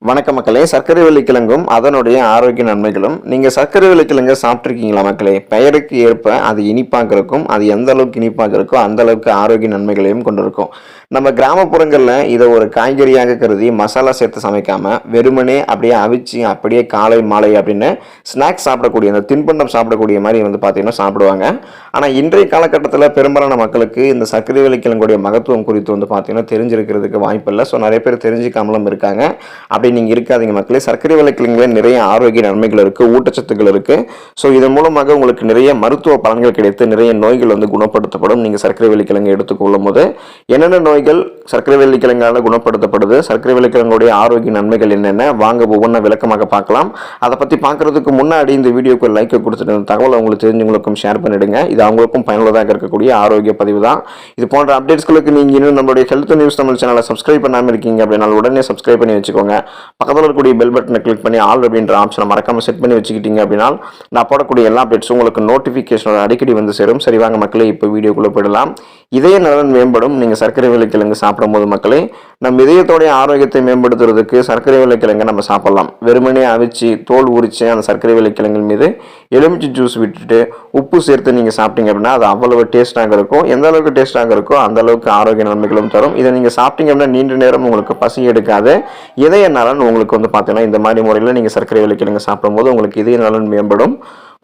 வணக்க மக்களே. சர்க்கரைவள்ளி கிழங்கும் அதனுடைய ஆரோக்கிய நன்மைகளும். நீங்கள் சர்க்கரைவள்ளி கிழங்கு சாப்பிட்ருக்கீங்களா மக்களே? பெயருக்கு ஏற்ப அது இனிப்பாக இருக்கும். அது எந்த அளவுக்கு இனிப்பாக இருக்கோ அந்த அளவுக்கு ஆரோக்கிய நன்மைகளையும் கொண்டிருக்கும். நம்ம கிராமப்புறங்களில் இதை ஒரு காய்கறியாக கருதி மசாலா சேர்த்து சமைக்காமல் வெறுமனே அப்படியே அவிச்சு அப்படியே காலை மாலை அப்படின்னு ஸ்நாக்ஸ் சாப்பிடக்கூடிய அந்த தின்பண்டம் சாப்பிடக்கூடிய மாதிரி பார்த்தீங்கன்னா சாப்பிடுவாங்க. ஆனால் இன்றைய காலகட்டத்தில் பெரும்பாலான மக்களுக்கு இந்த சர்க்கரைவள்ளி கிழங்குடைய மகத்துவம் குறித்து பார்த்தீங்கன்னா தெரிஞ்சிருக்கிறதுக்கு வாய்ப்பு இல்லை. ஸோ நிறைய பேர் தெரிஞ்சிக்காமலும் இருக்காங்க. அப்படி நீங்கள் இருக்காதீங்க மக்களே. சர்க்கரைவள்ளி கிழங்குல நிறைய ஆரோக்கிய நன்மைகள் இருக்குது, ஊட்டச்சத்துக்கள் இருக்குது. ஸோ இதன் மூலமாக உங்களுக்கு நிறைய மருத்துவ பலன்கள் கிடைத்து நிறைய நோய்கள் குணப்படுத்தப்படும். நீங்கள் சர்க்கரைவள்ளி கிழங்கு எடுத்துக்கொள்ளும் போது என்னென்ன நோய்கள் சர்க்கரைவள்ளி கிழங்கால குணப்படுத்தப்படுது, சர்க்கரைவள்ளி கிழங்குடைய ஆரோக்கிய நன்மைகள் என்னென்ன, வாங்க ஒவ்வொன்றா விளக்கமாக பார்க்கலாம். அதை பற்றி பார்க்கறதுக்கு முன்னாடி இந்த வீடியோக்கு லைக் கொடுத்துட்டு தகவலை உங்களுக்கு தெரிஞ்சவங்களுக்கும் ஷேர் பண்ணிடுங்க. இது அவங்களுக்கும் பயனுள்ளதாக இருக்கக்கூடிய ஆரோக்கிய பதிவு தான். இது போன்ற அப்டேட்ஸ்களுக்கு நீங்கள் இன்னும் நம்மளுடைய ஹெல்த் நியூஸ் தமிழ் சேனலை சப்ஸ்கிரைப் பண்ணாமல் இருக்கீங்க அப்படின்னா உடனே சப்ஸ்கிரைப் பண்ணி வச்சுக்கோங்க. பக்கத்தில் இருக்கக்கூடிய பெல் பட்டனை கிளிக் பண்ணி ஆல் அப்படின்ற ஆப்ஷனை மறக்காமல் செட் பண்ணி வச்சுக்கிட்டீங்க அப்படின்னா நான் போடக்கூடிய எல்லா அப்டேட்ஸும் உங்களுக்கு நோட்டிஃபிகேஷனோட அடிக்கடி சேரும். சரி வாங்க மக்களே, இப்போ வீடியோக்குள்ளே போயிடலாம். இதய நலன் மேம்படும் நீங்கள் சர்க்கரைவள்ளி கிழங்கு சாப்பிடும்போது மக்களே. நம்ம இதயத்தோடைய ஆரோக்கியத்தை மேம்படுத்துறதுக்கு சர்க்கரைவள்ளி கிழங்கு நம்ம சாப்பிடலாம். வெறுமனே அவிச்சு தோல் உரிச்சு அந்த சர்க்கரைவள்ளி கிழங்கு மீது எலுமிச்சை ஜூஸ் விட்டுட்டு உப்பு சேர்த்து நீங்கள் சாப்பிட்டீங்க அப்படின்னா அது அவ்வளவு டேஸ்டாக இருக்கும். எந்த அளவுக்கு டேஸ்டாக இருக்கோ அந்த அளவுக்கு ஆரோக்கிய நன்மைகளும் தரும். இதை நீங்கள் சாப்பிட்டீங்க அப்படின்னா நீண்ட நேரம் உங்களுக்கு பசி எடுக்காது. இதய நலன் உங்களுக்கு பார்த்தீங்கன்னா இந்த மாதிரி முறையில் நீங்கள் சர்க்கரைவள்ளி கிழங்கு சாப்பிடும்போது உங்களுக்கு இதய நலன் மேம்படும்.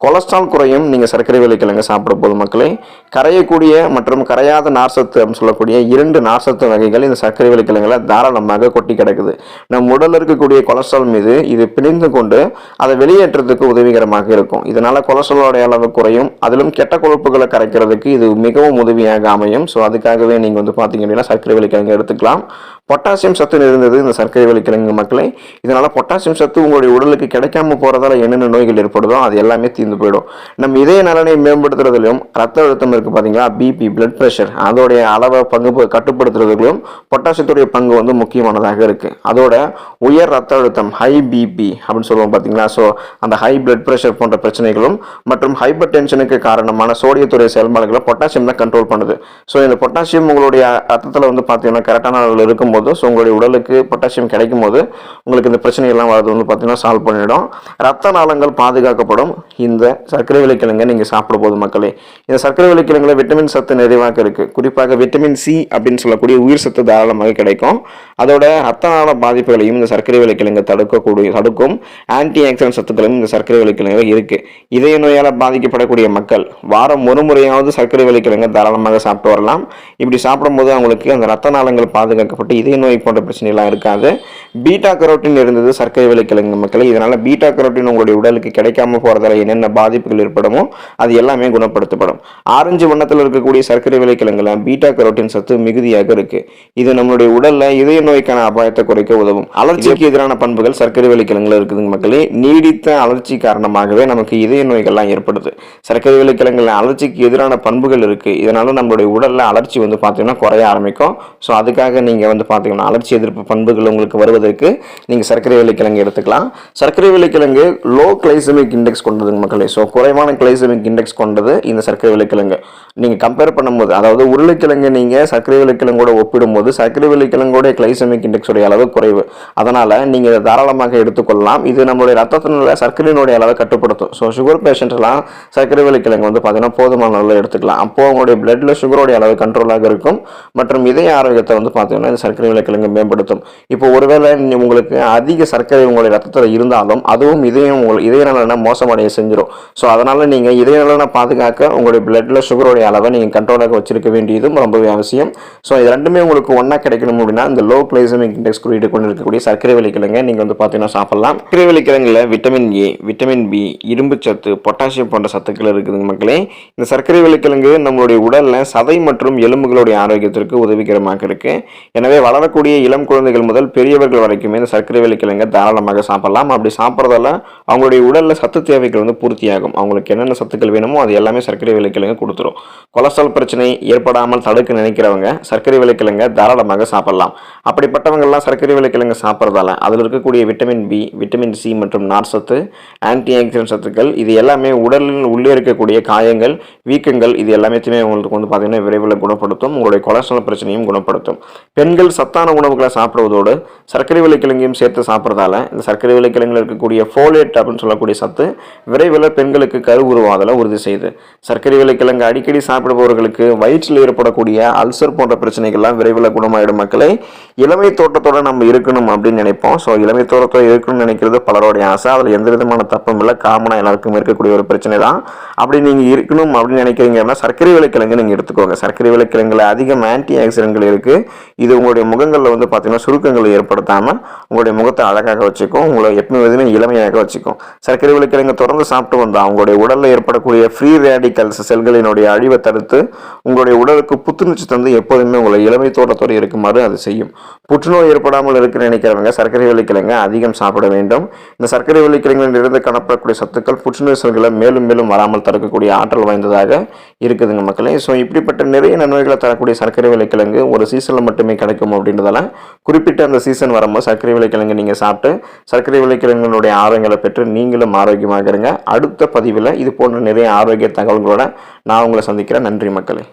கொலஸ்ட்ரால் குறையும் நீங்கள் சர்க்கரைவள்ளி கிழங்கு சாப்பிடும் போது மக்களே. கரையக்கூடிய மற்றும் கரையாத நார்சத்து அப்படின்னு சொல்லக்கூடிய 2 நார்சத்து வகைகள் இந்த சர்க்கரைவள்ளி கிழங்குல தாராளமாக கொட்டி கிடக்குது. நம் உடலில் இருக்கக்கூடிய கொலஸ்ட்ரால் மீது இது பிணைந்து கொண்டு அதை வெளியேற்றத்துக்கு உதவிகரமாக இருக்கும். இதனால கொலஸ்ட்ராலோடைய அளவு குறையும். அதிலும் கெட்ட கொழுப்புகளை கரைக்கிறதுக்கு இது மிகவும் உதவியாக அமையும். ஸோ அதுக்காகவே நீங்கள் பார்த்தீங்க அப்படின்னா சர்க்கரைவள்ளி கிழங்கு எடுத்துக்கலாம். பொட்டாசியம் சத்து நிறைந்தது இந்த சர்க்கரைவள்ளி கிழங்கு மக்களே. இதனால பொட்டாசியம் சத்து உங்களுடைய உடலுக்கு கிடைக்காம போறதால என்னென்ன நோய்கள் ஏற்படுதோ அது எல்லாமே தீர்ந்து போயிடும். நம்ம இதய நலனை மேம்படுத்துறதுலையும் ரத்த அழுத்தம் இருக்கு பாத்தீங்களா, பிபி பிளட் பிரஷர், அதோடைய அளவை கட்டுப்படுத்துறதுலையும் பொட்டாசியத்துடைய பங்கு முக்கியமானதாக இருக்கு. அதோட உயர் ரத்த அழுத்தம் ஹை பிபி அப்படின்னு சொல்லுவோம் பாத்தீங்களா. ஸோ அந்த ஹை பிளட் பிரஷர் போன்ற பிரச்சனைகளும் மற்றும் ஹைப்பர் டென்ஷனுக்கு காரணமான சோடியத்துடைய செயல்பாடுகளை பொட்டாசியம் தான் கண்ட்ரோல் பண்ணுது. ஸோ இந்த பொட்டாசியம் உங்களுடைய ரத்தத்தில் பார்த்தீங்கன்னா கரெக்டான அளவில் இருக்கும் போது, ஸோ உங்களுடைய உடலுக்கு பொட்டாசியம் கிடைக்கும் போது உங்களுக்கு இந்த பிரச்சனைகள்லாம் வரது பார்த்தீங்கன்னா சால்வ் பண்ணிடும். ரத்த நாளங்கள் பாதுகாக்கப்படும் இந்த சர்க்கரைவள்ளி கிழங்கை நீங்கள் சாப்பிடும் போது மக்களே. இந்த சர்க்கரைவள்ளி கிழங்குல விட்டமின் சத்து நிறைவாக இருக்கு. குறிப்பாக விட்டமின் சி அப்படின்னு சொல்லக்கூடிய உயிர் சத்து தாராளமாக கிடைக்கும். அதோட ரத்த நாள பாதிப்புகளையும் இந்த சர்க்கரைவள்ளி கிழங்கு தடுக்கும் ஆன்டி ஆக்சிடென்ட் சத்துக்களும் இந்த சர்க்கரைவள்ளி கிழங்கு இருக்கு. இதய நோயால் பாதிக்கப்படக்கூடிய மக்கள் வாரம் ஒரு முறையாவது சர்க்கரைவள்ளி கிழங்கு தாராளமாக சாப்பிட்டு வரலாம். இப்படி சாப்பிடும்போது அவங்களுக்கு அந்த ரத்த நாளங்கள் பாதுகாக்கப்பட்டு இதய நோய் போன்ற பிரச்சனைலாம் இருக்காது. பீட்டா கரோட்டின் இருந்தது சர்க்கரைவள்ளி கிழங்கு மக்களே. இதனால பீட்டா கரோட்டின் உங்களுடைய உடலுக்கு கிடைக்காம போறதால என்னென்ன பாதிப்புகள் ஏற்படுமோ அது எல்லாமே குணப்படுத்தப்படும். ஆரஞ்சு வண்ணத்தில் இருக்கக்கூடிய சர்க்கரைவள்ளி கிழங்குல பீட்டா கரோட்டின் சத்து மிகுதியாக இருக்கு. இது நம்மளுடைய உடல்ல இதய நோய்க்கான அபாயத்தை குறைக்க உதவும். அலர்ஜிக்கு எதிரான பண்புகள் சர்க்கரைவள்ளி கிழங்குல இருக்குதுங்க மக்களே. நீடித்த அலர்ஜி காரணமாகவே நமக்கு இதய நோய்கள்லாம் ஏற்படுது. சர்க்கரைவள்ளி கிழங்குல அலர்ஜிக்கு எதிரான பண்புகள் இருக்கு. இதனால நம்மளுடைய உடல்ல அலர்ஜி பார்த்தீங்கன்னா குறைய ஆரம்பிக்கும். ஸோ அதுக்காக நீங்க பார்த்தீங்கன்னா அலர்ச்சி எதிர்ப்பு பண்புகள் உங்களுக்கு வருவதற்கு நீங்க சர்க்கரைவள்ளி கிழங்கு எடுத்துக்கலாம். சர்க்கரைவள்ளி கிழங்கு லோ கிளைசமிக் இண்டெக்ஸ் கொண்டதுங்க மக்களே. ஸோ குறைவான கிளைசமிக் இண்டெக்ஸ் கொண்டது இந்த சர்க்கரைவள்ளி கிழங்கு. நீங்க கம்பேர் பண்ணும்போது, அதாவது உருளைக்கிழங்கு நீங்க சர்க்கரைவள்ளி கிழங்கோட ஒப்பிடும்போது சர்க்கரைவள்ளி கிழங்கோட கிளைசமிக் இண்டெக்ஸ் உடைய அளவு குறைவு. அதனால நீங்க தாராளமாக எடுத்துக்கொள்ளலாம். இது நம்மளுடைய ரத்தத்தினுடைய சர்க்கரையினுடைய அளவை கட்டுப்படுத்தும். ஸோ சுகர் பேஷண்ட் எல்லாம் சர்க்கரைவள்ளி கிழங்கு பார்த்தீங்கன்னா போதுமான அளவில் எடுத்துக்கலாம். அப்போ உங்களுடைய பிளட்ல சுகரோடைய அளவு கண்ட்ரோலாக இருக்கும் மற்றும் இதய ஆரோக்கியத்தை பார்த்தீங்கன்னா இந்த சர்க்கரைவள்ளி கிழங்கு மேம்படுத்தும். இப்போ ஒருவேளை உங்களுக்கு அதிக சர்க்கரை உங்களுடைய ரத்தத்தில் இருந்தாலும் அதுவும் இதய நலனை மோசமடைய செஞ்சிடும். ஸோ அதனால நீங்க இதய நலனை பாதுகாக்க உங்களுடைய பிளட்ல சுகரோடைய அளவை நீங்க கண்ட்ரோலாக வச்சிருக்க வேண்டியதும் ரொம்பவே அவசியம். ஸோ இது ரெண்டுமே உங்களுக்கு ஒன்னா கிடைக்கணும் அப்படின்னா இந்த லோ கிளைசமிக் இண்டெக்ஸ் குறியீடு கொண்டு இருக்கக்கூடிய சர்க்கரைவள்ளி கிழங்கை நீங்க பார்த்தீங்கன்னா சாப்பிடலாம். சர்க்கரைவள்ளி கிழங்குல விட்டமின் ஏ, விட்டமின் பி, இரும்பு சத்து, பொட்டாசியம் போன்ற சத்துக்கள் இருக்குதுங்க மக்களே. இந்த சர்க்கரைவள்ளி கிழங்கு நம்மளுடைய உடல்ல சதை மற்றும் எலும்புகளுடைய ஆரோக்கியத்திற்கு உதவிகரமாக இருக்கு. எனவே வளரக்கூடிய இளம் குழந்தைகள் முதல் பெரியவர்கள் வரைக்குமே இந்த சர்க்கரைவள்ளி கிழங்கை தாராளமாக சாப்பிடலாம். அப்படி சாப்பிட்றதால அவங்களுடைய உடல்ல சத்து தேவைகள் பூர்த்தி பூர்த்தியாகும். அவங்களுக்கு என்னென்ன சத்துக்கள் வேணுமோ அது எல்லாமே சர்க்கரை விளைக்கிழங்கு கொடுத்துரும். கொலஸ்ட்ரால் பிரச்சனை ஏற்படாமல் தடுக்க நினைக்கிறவங்க சர்க்கரை விளைக்கிழங்கை தாராளமாக சாப்பிடலாம். அப்படிப்பட்டவங்கெல்லாம் சர்க்கரை விளைக்கிழங்கு சாப்பிட்றதால அதில் இருக்கக்கூடிய விட்டமின் பி, விட்டமின் சி மற்றும் நார்ச்சத்து, ஆன்டி ஆக்சிடென்ட் சத்துக்கள் இது எல்லாமே உடலில் உள்ளே இருக்கக்கூடிய காயங்கள், வீக்கங்கள் இது எல்லாத்தையுமே உங்களுக்கு வந்து பார்த்தீங்கன்னா விரைவில் குணப்படுத்தும். உங்களுடைய கொலஸ்ட்ரால் பிரச்சனையும் குணப்படுத்தும். பெண்கள் சத்தான உணவுகளை சாப்பிடுவதோடு சர்க்கரை விளைக்கிழங்கையும் சேர்த்து சாப்பிட்றதால இந்த சர்க்கரை விளைக்கிழங்கில் இருக்கக்கூடிய ஃபோலேட் அப்படின்னு சொல்லக்கூடிய சத்து விரைவில் பெண்களுக்கு கரு உருவாதலை உறுதி செய்யுது. சர்க்கரை விளைக்கிழங்கு அடிக்கடி சாப்பிடுபவர்களுக்கு வயிற்றில் ஏற்படக்கூடிய அல்சர் போன்ற பிரச்சனைகள்லாம் விரைவில் குணமாயிடும். மக்களை இளமை தோட்டத்தோட நம்ம இருக்கணும் அப்படின்னு நினைப்போம். ஸோ இளமை தோட்டத்தோட இருக்கணும்னு நினைக்கிறது பலருடைய ஆசை. அதில் எந்த விதமான தப்பும் இல்லை. காமனாக எல்லாருக்கும் இருக்கக்கூடிய ஒரு பிரச்சனை தான். அப்படி நீங்கள் இருக்கணும் அப்படின்னு நினைக்கிறீங்கன்னா சர்க்கரை விளைக்கிழங்கு நீங்கள் எடுத்துக்கோங்க. சர்க்கரை விளைக்கிழங்குல அதிகம் ஆன்டி ஆக்சிடென்ட்கள் இருக்குது. இது உங்களுடைய முகங்களில் வந்து பார்த்தீங்கன்னா சுருக்கங்களை ஏற்படுத்தாமல் உங்களுடைய முகத்தை அழகாக வச்சுக்கும். உங்களை எப்பவுமே இளமையாக வச்சுக்கும். சர்க்கரை விளைக்கிழங்கு தொடர்ந்து சாப்பிட்டு வந்தால் உங்களுடைய உடலில் ஏற்படக்கூடிய ஃப்ரீ ரேடிக்கல்ஸ் செல்களினுடைய அழிவை தடுத்து உங்களுடைய உடலுக்கு புத்துணர்ச்சி தந்து எப்போதுமே உங்களை இளமை தோட்டத்தோடு இருக்குமாறு அது செய்யும். புற்றுநோய் ஏற்படாமல் இருக்க நினைக்கிறவங்க சர்க்கரை விளைக்கிழங்கு அதிகம் சாப்பிட வேண்டும். இந்த சர்க்கரை விளைக்கிழங்கில் இருந்து காணப்படக்கூடிய சத்துக்கள் புற்றுநோய் செல்களை மேலும் மேலும் வராமல் தடுக்கக்கூடிய ஆற்றல் வாய்ந்ததாக இருக்குதுங்க மக்களே. ஸோ இப்படிப்பட்ட நிறைய நன்மைகளை தரக்கூடிய சர்க்கரை விளைக்கிழங்கு ஒரு சீசனில் மட்டுமே கிடைக்கும் அப்படின்றதால குறிப்பிட்ட அந்த சீசன் வரும்போது சர்க்கரை விளைக்கிழங்கு நீங்கள் சாப்பிட்டு சர்க்கரை விளைக்கிழங்குடைய ஆரோக்கியங்களை பெற்று நீங்களும் ஆரோக்கியமாக இருங்க. அடுத்த பதிவில் இது போன்ற நிறைய ஆரோக்கிய தகவல்களோட நான் உங்களை சந்திக்கிறேன். நன்றி மக்களே.